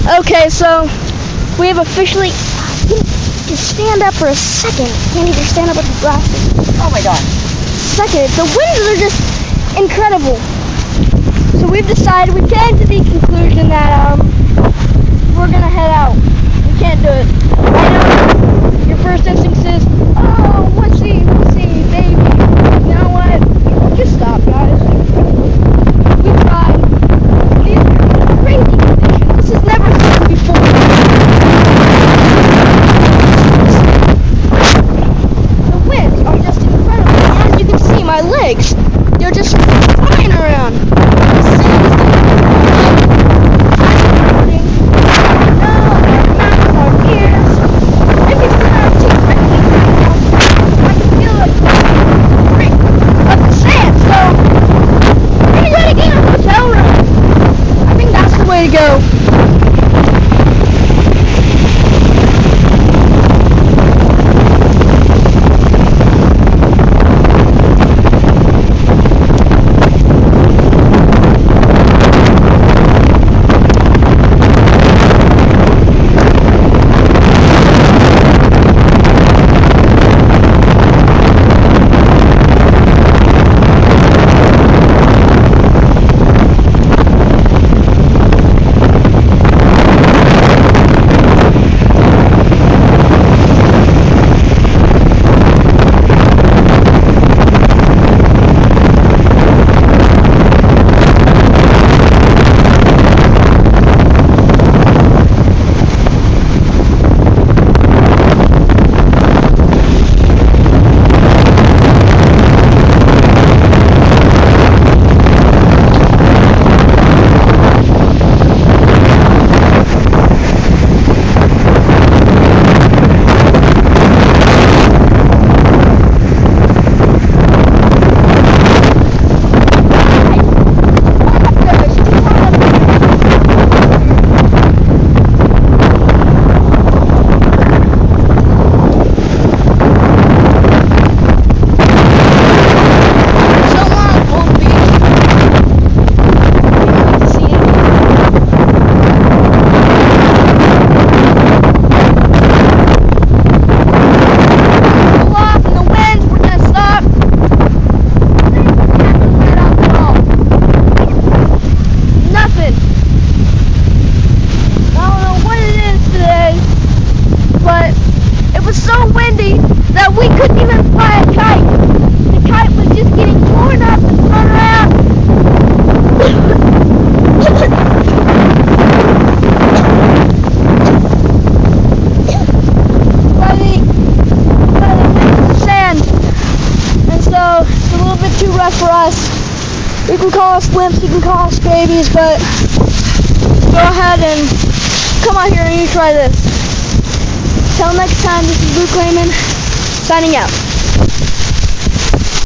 Okay, so we have officially. Can stand up for a second. Can't even stand up with the glasses. Oh my god. Second, the winds are just incredible. So we've decided, we came to the conclusion that we're gonna head out. We can't do it. I know your first instinct is, oh, whoopsie, baby. You know what? Just stop, guys. We tried. These are crazy conditions. This has never happened before. The winds are just incredible. As you can see, my legs, they're just flying around. Way to go. So windy that we couldn't even fly a kite. The kite was just getting torn up and thrown around. by the sand. And so it's a little bit too rough for us. You can call us wimps, you can call us babies, but go ahead and come out here and you try this. Till next time, this is Luke Lehman, signing out.